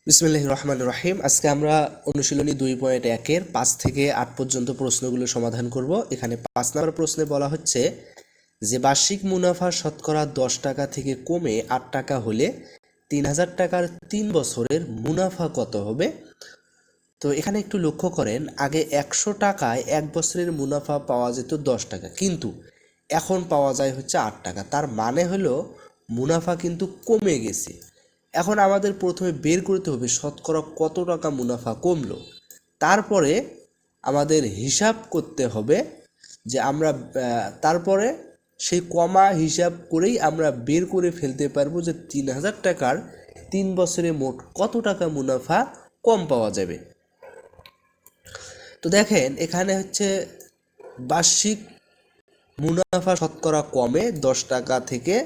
বিসমিল্লাহির রহমানির রহিম। আজকে আমরা অনুশীলনী 2.1-এর 5 থেকে 8 পর্যন্ত প্রশ্নগুলো সমাধান করব। এখানে 5 নম্বর প্রশ্নে বলা হচ্ছে যে বার্ষিক মুনাফা শতকরা 10 টাকা থেকে কমে 8 টাকা হলে 3000 টাকার 3 বছরের মুনাফা কত হবে? তো এখানে একটু লক্ষ্য করেন, আগে 100 টাকায় 1 বছরের মুনাফা পাওয়া যেত 10 টাকা, কিন্তু এখন পাওয়া যায় হচ্ছে 8 টাকা। তার মানে হলো মুনাফা কিন্তু কমে গেছে। এখন আমাদের প্রথমে বের করতে হবে শতকরা কত টাকা মুনাফা কমলো, তারপরে আমাদের হিসাব করতে হবে যে আমরা তারপরে সেই কমা হিসাব করেই আমরা বের করে ফেলতে পারবো যে 3000 টাকার 3 বছরে মোট কত টাকা মুনাফা কম পাওয়া যাবে। তো দেখেন এখানে হচ্ছে বার্ষিক মুনাফা শতকরা কমে 10 টাকা থেকে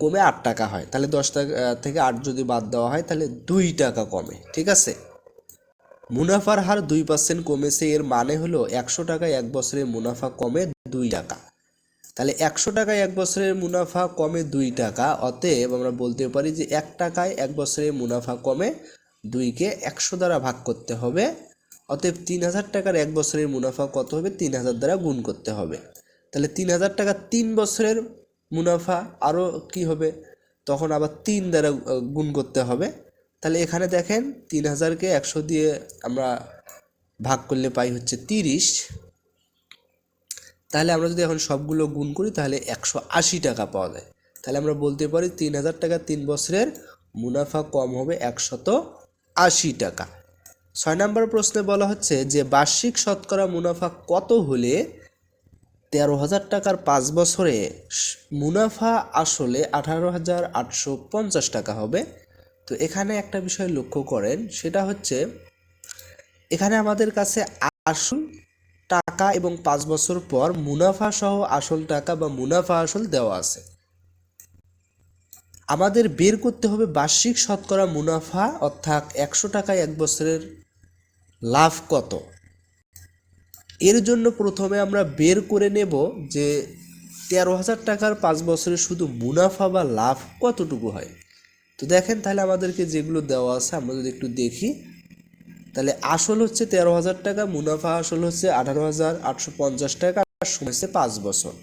কমে 8 টাকা হয়, তাহলে 10 টাকা থেকে 8 যদি বাদ দেওয়া হয় তাহলে 2 টাকা কমে। ঠিক আছে, মুনাফার হার 2% কমেছে, এর মানে হলো 100 টাকায় 1 বছরের মুনাফা কমে 2 টাকা। তাহলে 100 টাকায় 1 বছরের মুনাফা কমে 2 টাকা, অতএব আমরা বলতে পারি যে 1 টাকায় 1 বছরের মুনাফা কমে 2কে 100 দ্বারা ভাগ করতে হবে। অতএব 3000 টাকার 1 বছরের মুনাফা কত হবে? 3000 দ্বারা গুণ করতে হবে। তাহলে 3000 টাকা 3 বছরের মুনাফা আরও কি হবে? তখন আবার 3 দ্বারা গুণ করতে হবে। তাহলে এখানে দেখেন 3000কে 100 দিয়ে আমরা ভাগ করলে পাই হচ্ছে 30। তাহলে আমরা যদি এখন সবগুলো গুণ করি তাহলে 180 টাকা পাওয়া যায়। তাহলে আমরা বলতে পারি 3000 টাকা 3 বছরের মুনাফা কম হবে 180 টাকা। 6 নম্বর প্রশ্নে বলা হচ্ছে যে বার্ষিক শতকরা মুনাফা কত হলে 13,000 টাকার 5 বছরে মুনাফা আসলে 18,850 টাকা হবে। তো এখানে একটা বিষয় লক্ষ্য করেন, সেটা হচ্ছে এখানে আমাদের কাছে আসল টাকা এবং 5 বছর পর মুনাফা সহ আসল টাকা বা মুনাফা আসল দেওয়া আছে। আমাদের বের করতে হবে বার্ষিক শতকরা মুনাফা, অর্থাৎ 100 টাকায় 1 বছরের লাভ কত। এর জন্য প্রথমে আমরা বের করে নেব যে 13,000 টাকার 5 বছরে শুধু মুনাফা বা লাভ কতটুকু হয়। তো দেখেন তাহলে আমাদেরকে যেগুলো দেওয়া আছে আমরা যদি একটু দেখি, তাহলে আসল হচ্ছে 13,000 টাকা, মুনাফা আসল হচ্ছে 18,850 টাকা, আর সময় হচ্ছে 5 বছর।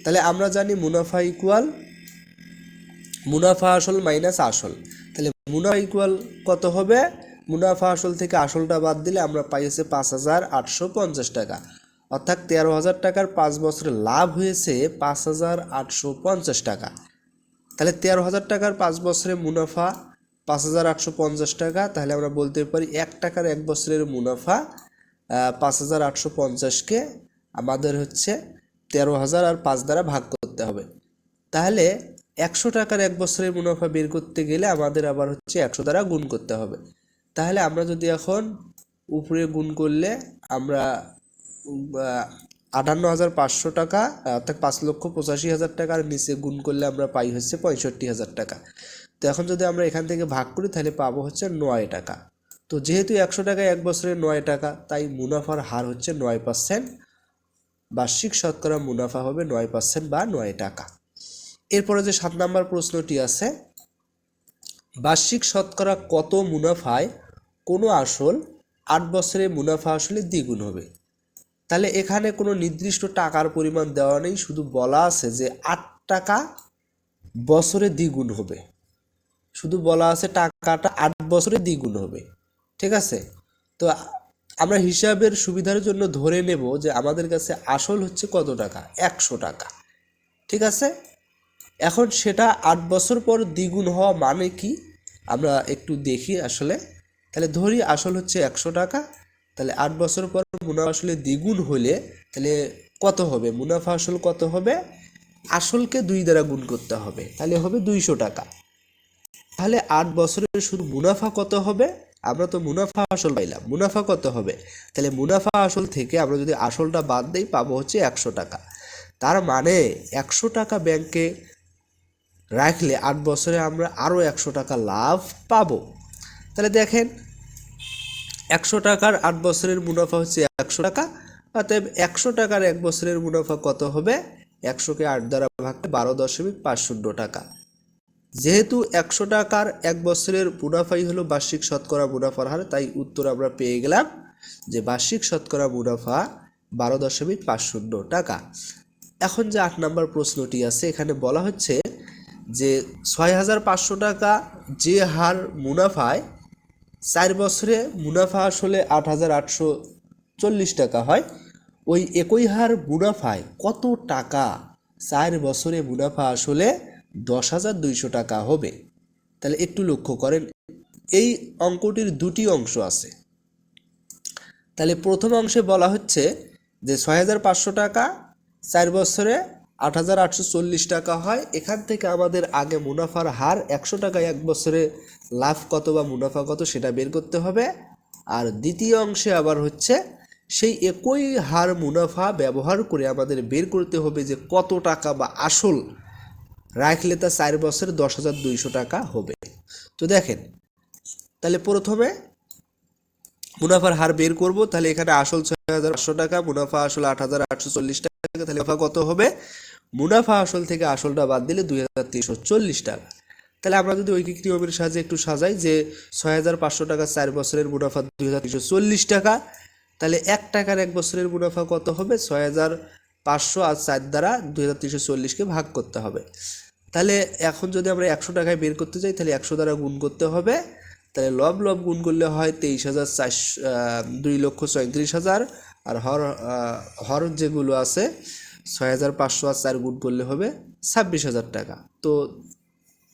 তাহলে আমরা জানি মুনাফা ইকুয়াল মুনাফা আসল মাইনাস আসল। তাহলে মুনাফা ইকুয়াল কত হবে? মুনাফা আসল থেকে আসলটা বাদ দিলে আমরা পাই হচ্ছে 5,850 টাকা, অর্থাৎ 13,000 টাকার 5 বছরে লাভ হয়েছে 5,850 টাকা। তাহলে 13,000 টাকার 5 বছরে মুনাফা 5,850 টাকা। তাহলে আমরা বলতে পারি 1 টাকার 1 বছরের মুনাফা 5,850কে আমাদের হচ্ছে 13,000 আর 5 দ্বারা ভাগ করতে হবে। তাহলে 100 টাকার 1 বছরের মুনাফা বের করতে গেলে আমাদের আবার হচ্ছে 100 দ্বারা গুণ করতে হবে। তাহলে আমরা যদি এখন উপরে গুণ করলে আমরা 58,500 টাকা, অর্থাৎ 5,85,000 টাকার নিচে গুণ করলে আমরা পাই হচ্ছে 65,000 টাকা। তো এখন যদি আমরা এখান থেকে ভাগ করি তাহলে পাবো হচ্ছে 9 টাকা। তো যেহেতু 100 টাকায় 1 বছরের 9 টাকা, তাই মুনাফার হার হচ্ছে 9%। বার্ষিক শতকরা মুনাফা হবে 9% বা 9 টাকা। এরপরে যে 7 নম্বর প্রশ্নটি আছে, বার্ষিক শতকরা কত মুনাফায় কোনো আসল 8 বছরে মুনাফা আসলে দ্বিগুণ হবে। তাহলে এখানে কোনো নির্দিষ্ট টাকার পরিমাণ দেওয়া নেই, শুধু বলা আছে যে 8 টাকা বছরে দ্বিগুণ হবে। শুধু বলা আছে টাকাটা 8 বছরে দ্বিগুণ হবে। ঠিক আছে, তো আমরা হিসাবের সুবিধার জন্য ধরে নেব যে আমাদের কাছে আসল হচ্ছে কত টাকা? 100 টাকা। ঠিক আছে, এখন সেটা 8 বছর পর দ্বিগুণ হওয়া মানে কি আমরা একটু দেখি আসলে। তাহলে ধরি আসল হচ্ছে 100 টাকা, তাহলে 8 বছর পর মুনাফা আসলে দ্বিগুণ হলে তাহলে কত হবে? মুনাফা আসল কত হবে? আসলকে 2 দ্বারা গুণ করতে হবে, তাহলে হবে 200 টাকা। তাহলে 8 বছরের শুধু মুনাফা কত হবে? আমরা তো মুনাফা আসল পাইলাম, মুনাফা কত হবে? তাহলে মুনাফা আসল থেকে আমরা যদি আসলটা বাদ দিই পাবো হচ্ছে 100 টাকা। তার মানে 100 টাকা ব্যাংকে রাখলে 8 বছরে আমরা আরও 100 টাকা লাভ পাবো। তাহলে দেখেন 100 টাকার 8 বছরের মুনাফা হচ্ছে 100 টাকা, অতএব 100 টাকার 1 বছরের মুনাফা কত হবে? 100কে 8 দ্বারা ভাগ করে 12.50 টাকা। যেহেতু 100 টাকার এক বছরের মুনাফাই হলো বার্ষিক শতকরা মুনাফার হার, তাই উত্তর আমরা পেয়ে গেলাম যে বার্ষিক শতকরা মুনাফা 12.50 টাকা। এখন যে 8 নম্বর প্রশ্নটি আছে, এখানে বলা হচ্ছে যে 6,500 টাকা যে হার মুনাফায় 4 বছরে মুনাফা আসলে 8,840 টাকা হয়, ওই একই হার মুনাফায় কত টাকা 4 বছরে মুনাফা আসলে 10,200 টাকা হবে। তাহলে একটু লক্ষ্য করেন, এই অঙ্কটির দুটি অংশ আছে। তাহলে প্রথম অংশে বলা হচ্ছে যে 6,500 টাকা 4 বছরে 8,840 টাকা হয়, এখান থেকে আমাদের আগে মুনাফার হার 100 টাকায় এক বছরে লাভ কত বা মুনাফা কত সেটা বের করতে হবে। আর দ্বিতীয় অংশে আবার হচ্ছে সেই একই হার মুনাফা ব্যবহার করে আমাদের বের করতে হবে যে কত টাকা বা আসল রাখলে তা 4 বছরে 10,200 টাকা হবে। তো দেখেন, তাহলে প্রথমে মুনাফার হার বের করব। তাহলে এখানে আসল 6,500 টাকা, মুনাফা আসল 8,840 টাকা। তাহলে মুনাফা কত হবে? মুনাফা আসল থেকে আসলটা বাদ দিলে 2,340 টাকা। তাহলে আমরা যদি ঐকিক নিয়মের সাহায্যে একটু সাজাই যে 6,500 টাকা 4 বছরের মুনাফা 2,340 টাকা, তাহলে 1 টাকার এক বছরের মুনাফা কত হবে? 6,500 আর 4 দ্বারা 2,340কে ভাগ করতে হবে। তাহলে এখন যদি আমরা 100 টাকায় বের করতে যাই, তাহলে 100 দ্বারা গুণ করতে হবে। তাহলে লব লব গুণ করলে হয় 23,400, 2,34,000, আর হর যেগুলো আছে 6,500 আর 4 গুণ করলে হবে 26,000 টাকা। তো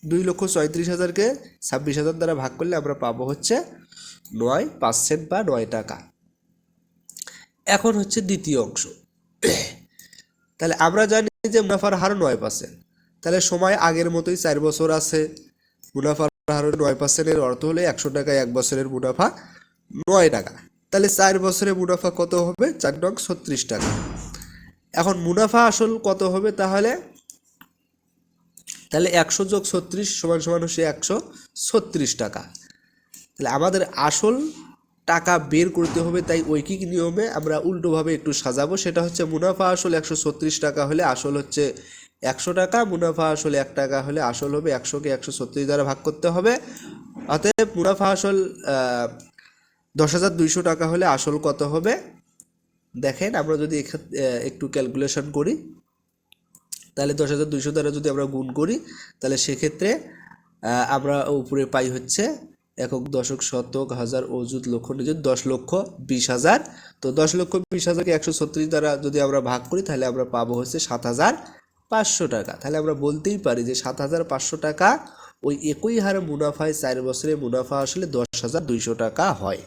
2,34,000কে 26,000 দ্বারা ভাগ করলে আমরা পাবো হচ্ছে 9% বা 9 টাকা। এখন হচ্ছে দ্বিতীয় অংশ। তাহলে আমরা জানি যে মুনাফার হার 9%। তাহলে সময় আগের মতোই 4 বছর আছে, মুনাফার হার 9%, এর অর্থ হলে 100 টাকায় এক বছরের মুনাফা 9 টাকা। তাহলে 4 বছরে মুনাফা কত হবে? 4 নং 36 টাকা। এখন মুনাফা আসল কত হবে? তাহলে 100 যোগ 36 সমান সমান হচ্ছে 136 টাকা। তাহলে আমাদের আসল টাকা বের করতে হবে, তাই ঐকিক নিয়মে আমরা উল্টোভাবে একটু সাজাবো। সেটা হচ্ছে মুনাফা আসল 136 টাকা হলে আসল হচ্ছে 100 টাকা, মুনাফা আসল 1 টাকা হলে আসল হবে 100কে 136 দ্বারা ভাগ করতে হবে। অতএব মুনাফা আসল 10,200 টাকা হলে আসল কত হবে? দেখেন, আমরা যদি একটু ক্যালকুলেশন করি, তাহলে 10,200 দ্বারা যদি আমরা গুণ করি, তাহলে সেক্ষেত্রে আমরা উপরে পাই হচ্ছে একক, দশক, শতক, হাজার, অযুত, লক্ষ, নিযুত, 10,20,000। তো 10,20,000কে 136 দ্বারা যদি আমরা ভাগ করি, তাহলে আমরা পাবো হচ্ছে 7,500 টাকা। তাহলে আমরা বলতেই পারি যে 7,500 টাকা ওই একই হারে মুনাফায় 4 বছরে মুনাফা আসলে 10,200 টাকা হয়।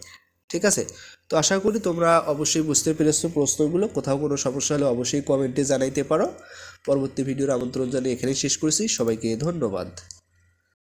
ঠিক আছে? তো আশা করি তোমরা অবশ্যই বুঝতে পেরেছো প্রশ্নগুলো। কোথাও কোনো সমস্যা হলে অবশ্যই কমেন্টে জানাইতে পারো। পরবর্তী ভিডিওর আমন্ত্রণ জানিয়ে এখানেই শেষ করছি। সবাইকে ধন্যবাদ।